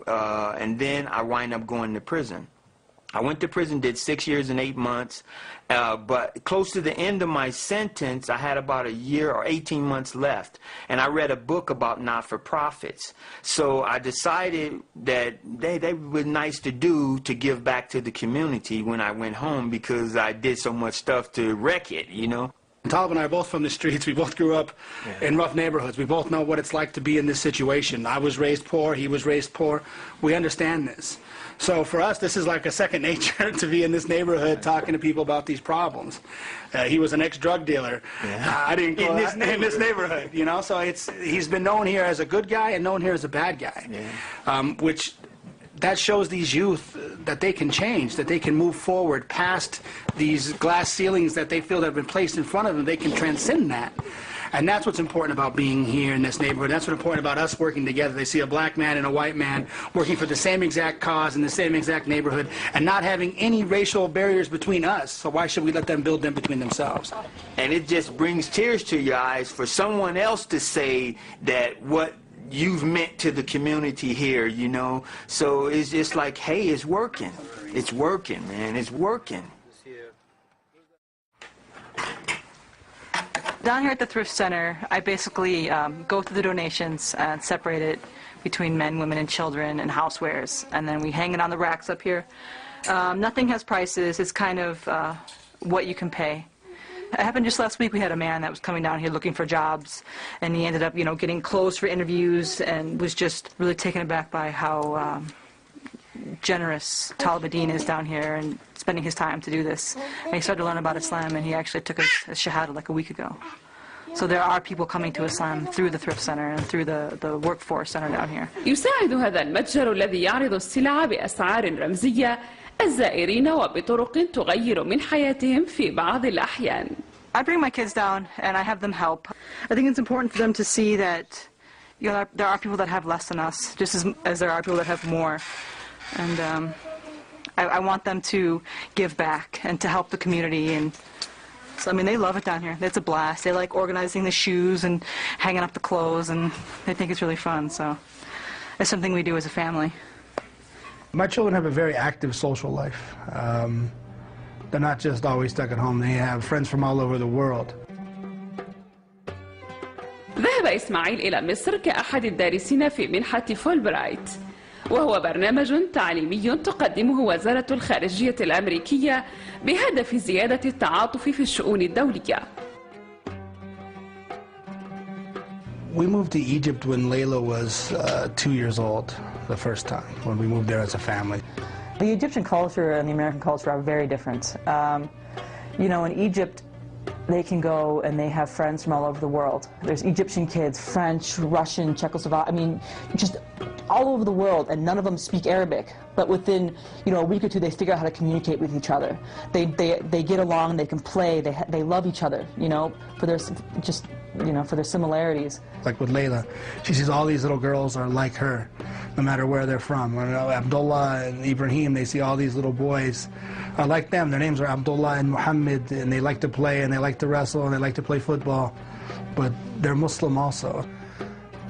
and then I wind up going to prison. I went to prison, did 6 years and 8 months, but close to the end of my sentence, I had about a year or 18 months left, and I read a book about not-for-profits. So I decided that they were nice to do to give back to the community when I went home, because I did so much stuff to wreck it, you know. Talib and I are both from the streets. We both grew up in rough neighborhoods. We both know what it's like to be in this situation. I was raised poor, he was raised poor. We understand this. So for us, this is like a second nature to be in this neighborhood talking to people about these problems. He was an ex-drug dealer. I didn't go in this neighborhood, you know. So he's been known here as a good guy and known here as a bad guy, which that shows these youth that they can change, that they can move forward past these glass ceilings that they feel that have been placed in front of them. They can transcend that. And that's what's important about being here in this neighborhood. That's what's important about us working together. They see a black man and a white man working for the same exact cause in the same exact neighborhood and not having any racial barriers between us. So why should we let them build them between themselves? And it just brings tears to your eyes for someone else to say that what you've meant to the community here, you know. So it's just like, hey, it's working. It's working, man. It's working. Down here at the Thrift Center, I basically go through the donations and separate it between men, women, and children and housewares. And then we hang it on the racks up here. Nothing has prices. It's kind of what you can pay. It happened just last week. We had a man that was coming down here looking for jobs, and he ended up, you know, getting clothes for interviews and was just really taken aback by how generous Talib is down here and spending his time to do this. And he started to learn about Islam, and he actually took his shahada like a week ago. So there are people coming to Islam through the Thrift Center and through the workforce center down here. يساعد هذا المتجر الذي يعرض السلع بأسعار رمزية الزائرين وبطرق تغير من حياتهم في بعض الأحيان. I bring my kids down and I have them help. I think it's important for them to see that, you know, there are people that have less than us, just as there are people that have more. And I want them to give back and to help the community. And so, I mean, they love it down here. It's a blast. They like organizing the shoes and hanging up the clothes, and they think it's really fun. So it's something we do as a family. My children have a very active social life. They're not just always stuck at home. They have friends from all over the world. ذهب إسماعيل إلى مصر كأحد الدارسين في منحة فولبرايت، وهو برنامج تعليمي تقدمه وزارة الخارجية الأمريكية بهدف زيادة التعاطف في الشؤون الدولية. We moved to Egypt when Layla was 2 years old, the first time, when we moved there as a family. The Egyptian culture and the American culture are very different. You know, in Egypt, they can go and they have friends from all over the world. There's Egyptian kids, French, Russian, Czechoslovak, I mean, just all over the world, and none of them speak Arabic. But within, you know, a week or two, they figure out how to communicate with each other. They get along, they can play, they love each other, you know, for their, just, you know, for their similarities. Like with Layla, she sees all these little girls are like her, no matter where they're from. You know, Abdullah and Ibrahim, they see all these little boys are like them. Their names are Abdullah and Muhammad, and they like to play, and they like to wrestle, and they like to play football, but they're Muslim also.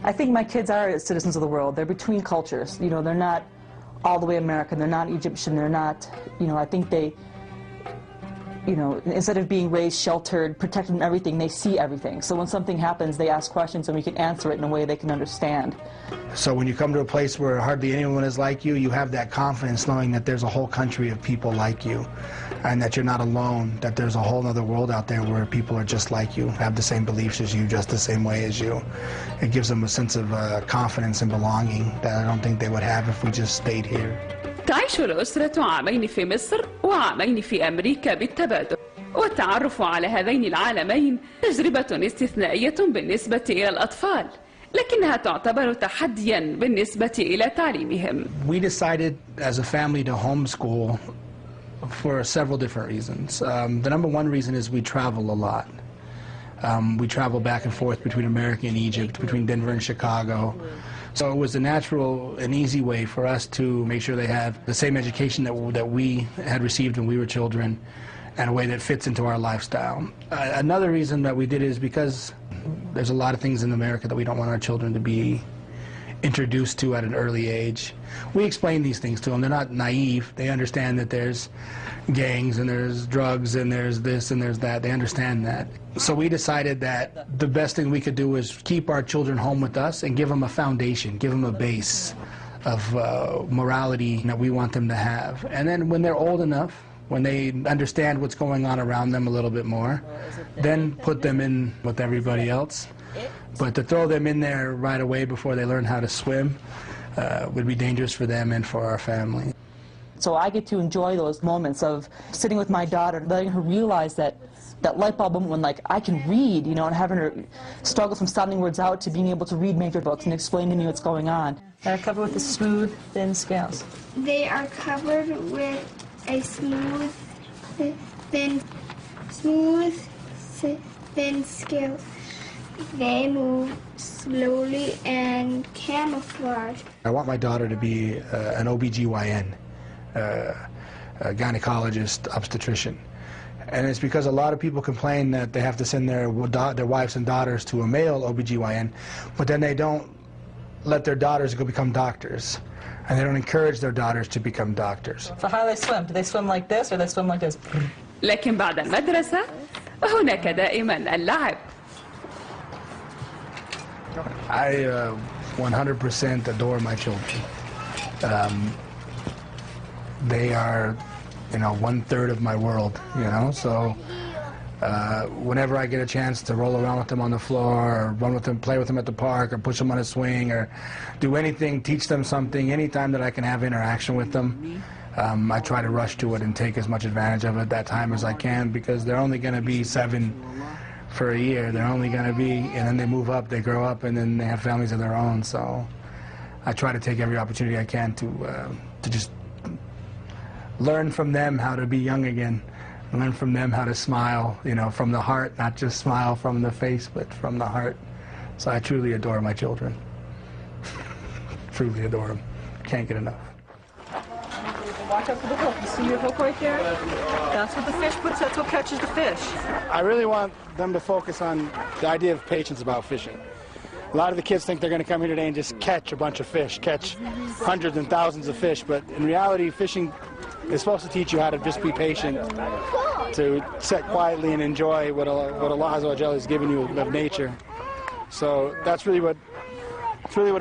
I think my kids are citizens of the world. They're between cultures. You know, they're not all the way American, they're not Egyptian, they're not, you know, I think they, you know, instead of being raised, sheltered, protected from everything, they see everything. So when something happens, they ask questions and we can answer it in a way they can understand. So when you come to a place where hardly anyone is like you, you have that confidence knowing that there's a whole country of people like you, and that you're not alone, that there's a whole other world out there where people are just like you, have the same beliefs as you, just the same way as you. It gives them a sense of confidence and belonging that I don't think they would have if we just stayed here. تعيش الأسرة عامين في مصر وعامين في أمريكا بالتبادل، والتعرف على هذين العالمين تجربة استثنائية بالنسبة إلى الأطفال، لكنها تعتبر تحديا بالنسبة إلى تعليمهم. We decided as a family to homeschool for several different reasons. The number one reason is we travel a lot. We travel back and forth between America and Egypt, between Denver and Chicago. So it was a natural and easy way for us to make sure they have the same education that we had received when we were children, and a way that fits into our lifestyle. Another reason that we did it is because there's a lot of things in America that we don't want our children to be introduced to at an early age. We explain these things to them. They're not naive. They understand that there's gangs and there's drugs and there's this and there's that. They understand that. So we decided that the best thing we could do is keep our children home with us and give them a foundation, give them a base of morality that we want them to have. And then when they're old enough, when they understand what's going on around them a little bit more, then put them in with everybody else. But to throw them in there right away before they learn how to swim would be dangerous for them and for our family. So I get to enjoy those moments of sitting with my daughter, letting her realize that light bulb moment when, like, I can read, you know, and having her struggle from sounding words out to being able to read major books and explain to me what's going on. They're covered with the smooth, thin scales. They are covered with a smooth, thin scale. They move slowly and camouflage. I want my daughter to be an OBGYN, a gynecologist, obstetrician. And it's because a lot of people complain that they have to send their wives and daughters to a male OBGYN, but then they don't let their daughters go become doctors. And they don't encourage their daughters to become doctors. So how do they swim? Do they swim like this or they swim like this? لكن بعد المدرسة هناك دائما اللعب. I 100% adore my children. They are, you know, 1/3 of my world, you know, so whenever I get a chance to roll around with them on the floor or run with them, play with them at the park or push them on a swing or do anything, teach them something, anytime that I can have interaction with them, I try to rush to it and take as much advantage of it at that time as I can, because they're only going to be 7 for a year. They're only going to be, and then they move up, they grow up, and then they have families of their own. So I try to take every opportunity I can to just learn from them how to be young again, learn from them how to smile, you know, from the heart, not just smile from the face, but from the heart. So I truly adore my children. Truly adore them. Can't get enough. Watch out for the hook. You see your hook right there? That's what the fish puts, that's what catches the fish. I really want them to focus on the idea of patience about fishing. A lot of the kids think they're going to come here today and just catch a bunch of fish, catch hundreds and thousands of fish, but in reality, fishing is supposed to teach you how to just be patient, to sit quietly and enjoy what Allah Azza wa Jalla has given you of nature. So that's really what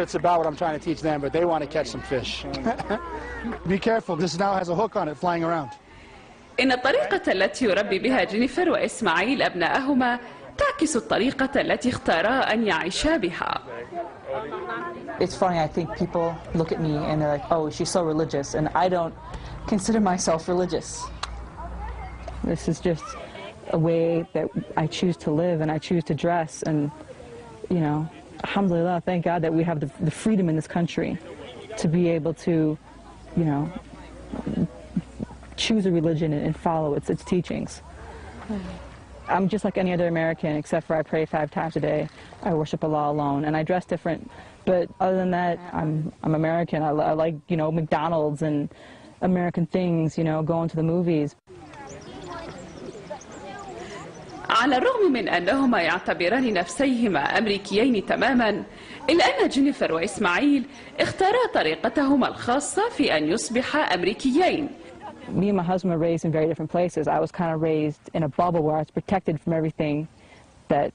it's about, what I'm trying to teach them, but they want to catch some fish. Be careful, this now has a hook on it flying around. إن الطريقة التي يربي بها جينيفر وإسماعيل أبنائهما تعكس الطريقة التي اختارا أن يعيشا بها. It's funny, I think people look at me and they're like, oh, she's so religious, and I don't consider myself religious. This is just a way that I choose to live and I choose to dress, and, you know, alhamdulillah, thank God that we have the freedom in this country to be able to, you know, choose a religion and follow its teachings. I'm just like any other American, except for I pray 5 times a day. I worship Allah alone, and I dress different. But other than that, I'm American. I like, you know, McDonald's and American things, you know, going to the movies. على الرغم من أنهما يعتبران نفسيهما أمريكيين تماما، إلا أن جينيفر وإسماعيل اختارا طريقتهما الخاصة في أن يصبحا أمريكيين. Me and my husband were raised in very different places. I was kind of raised in a bubble where I was protected from everything that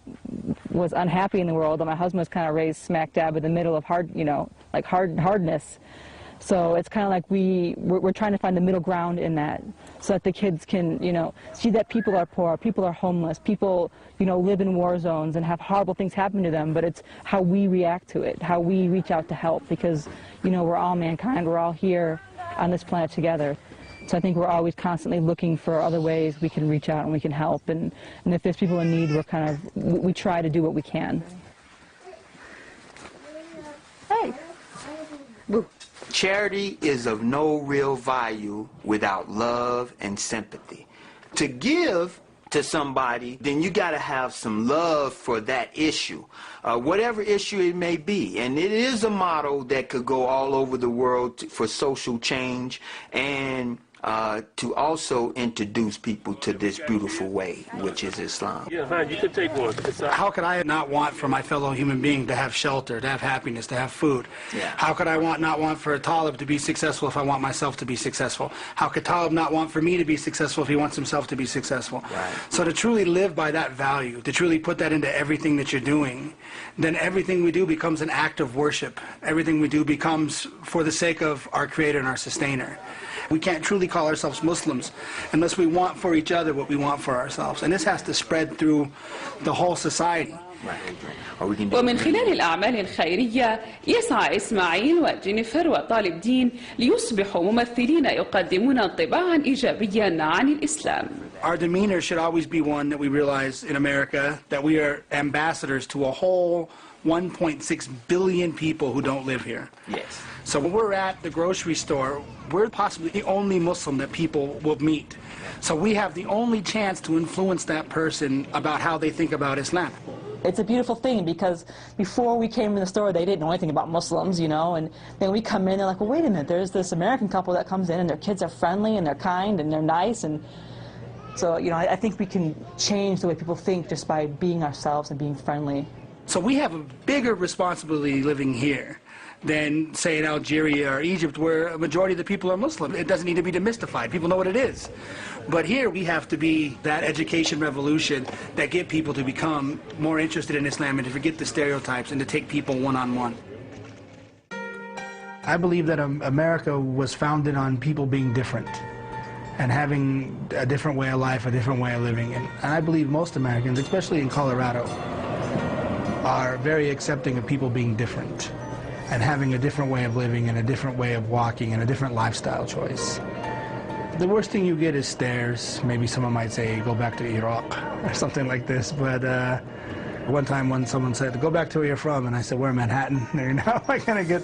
was unhappy in the world, and my husband was kind of raised smack dab in the middle of hardness. So it's kind of like we're trying to find the middle ground in that, so that the kids can, you know, see that people are poor, people are homeless, people, you know, live in war zones and have horrible things happen to them, but it's how we react to it, how we reach out to help, because, you know, we're all mankind, we're all here on this planet together. So I think we're always constantly looking for other ways we can reach out and we can help, and if there's people in need, we try to do what we can. Hey. Woo. Charity is of no real value without love and sympathy. To give to somebody, then you got to have some love for that issue, whatever issue it may be. And it is a model that could go all over the world for social change. And to also introduce people to this beautiful way, which is Islam. Yeah, you can take one. How could I not want for my fellow human being to have shelter, to have happiness, to have food? Yeah. How could I not want for a Talib to be successful if I want myself to be successful? How could Talib not want for me to be successful if he wants himself to be successful? Right. So to truly live by that value, to truly put that into everything that you're doing, then everything we do becomes an act of worship. Everything we do becomes for the sake of our Creator and our Sustainer. We can't truly call ourselves Muslims unless we want for each other what we want for ourselves. And this has to spread through the whole society. ومن خلال الأعمال الخيرية يسعى إسماعيل وجينيفر وطالب دين ليصبحوا ممثلين يقدمون انطباعا إيجابيا عن الإسلام. Our demeanor should always be one that we realize in America that we are ambassadors to a whole 1.6 billion people who don't live here. Yes. So when we're at the grocery store, we're possibly the only Muslim that people will meet. So we have the only chance to influence that person about how they think about Islam. It's a beautiful thing because before we came in the store, they didn't know anything about Muslims, you know, and then we come in, they're like, well, wait a minute, there's this American couple that comes in and their kids are friendly and they're kind and they're nice. And so, you know, I think we can change the way people think just by being ourselves and being friendly. So we have a bigger responsibility living here than, say, in Algeria or Egypt, where a majority of the people are Muslim. It doesn't need to be demystified. People know what it is. But here we have to be that education revolution that get people to become more interested in Islam and to forget the stereotypes and to take people one-on-one. I believe that America was founded on people being different and having a different way of life, a different way of living. And I believe most Americans, especially in Colorado, are very accepting of people being different and having a different way of living and a different way of walking and a different lifestyle choice. The worst thing you get is stares. Maybe someone might say, go back to Iraq or something like this. But one time when someone said, go back to where you're from, and I said, where, Manhattan? You know, I kind of get,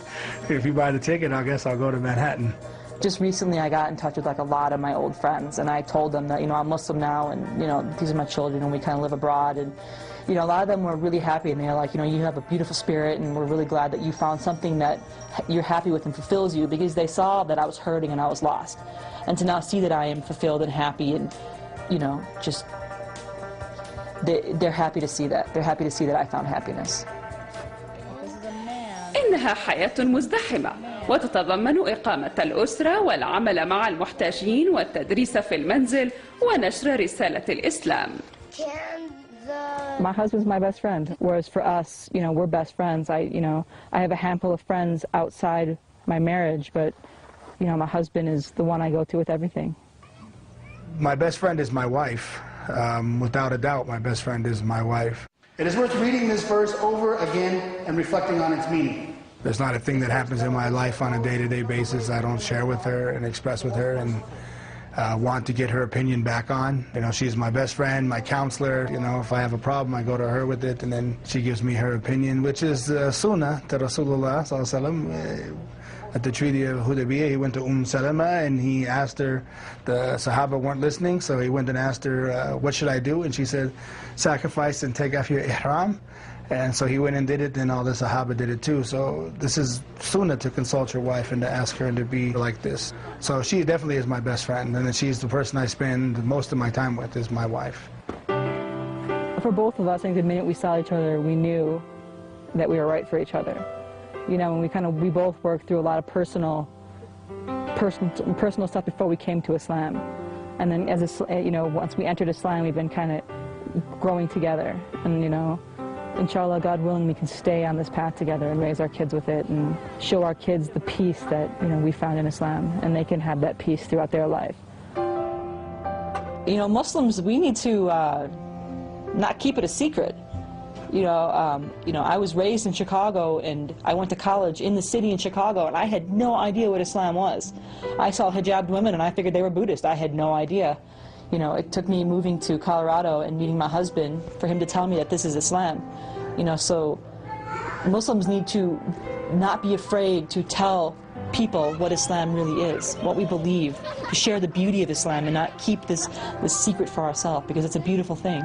if you buy the ticket, I guess I'll go to Manhattan. Just recently I got in touch with like a lot of my old friends, and I told them that, you know, I'm Muslim now, and, you know, these are my children, and we kind of live abroad. And you know, a lot of them were really happy, and they're like, you know, you have a beautiful spirit, and we're really glad that you found something that you're happy with and fulfills you, because they saw that I was hurting and I was lost. And to now see that I am fulfilled and happy, and, you know, just, they're happy to see that. They're happy to see that I found happiness. إنها حياة مزدحمة وتتضمن إقامة الأسرة والعمل مع المحتاجين والتدريس في المنزل ونشر رسالة الإسلام. My husband's my best friend, whereas for us, you know, we're best friends. I have a handful of friends outside my marriage, but, you know, my husband is the one I go to with everything. My best friend is my wife. Without a doubt, my best friend is my wife. It is worth reading this verse over again and reflecting on its meaning. There's not a thing that happens in my life on a day-to-day basis I don't share with her and express with her and want to get her opinion back on. You know, she's my best friend, my counselor. You know, if I have a problem, I go to her with it, and then she gives me her opinion, which is sunnah to Rasulullah sallallahu alaihi wasallam. At the Treaty of Hudaybiyah, he went to Salama and he asked her, the Sahaba weren't listening, so he went and asked her, what should I do? And she said, sacrifice and take off your ihram. And so he went and did it, and all the Sahaba did it too. So this is sunnah to consult your wife and to ask her and to be like this. So she definitely is my best friend, and she's the person I spend most of my time with is my wife. For both of us, I think the minute we saw each other, we knew that we were right for each other. You know, and we both worked through a lot of personal stuff before we came to Islam. And then you know, once we entered Islam, we've been kind of growing together. And, you know, inshallah, God willing, we can stay on this path together and raise our kids with it and show our kids the peace that, you know, we found in Islam, and they can have that peace throughout their life. You know, Muslims, we need to not keep it a secret. You know, I was raised in Chicago, and I went to college in the city in Chicago, and I had no idea what Islam was. I saw hijabbed women, and I figured they were Buddhist. I had no idea. You know, it took me moving to Colorado and meeting my husband for him to tell me that this is Islam. You know, so Muslims need to not be afraid to tell people what Islam really is, what we believe, to share the beauty of Islam and not keep this secret for ourselves, because it's a beautiful thing.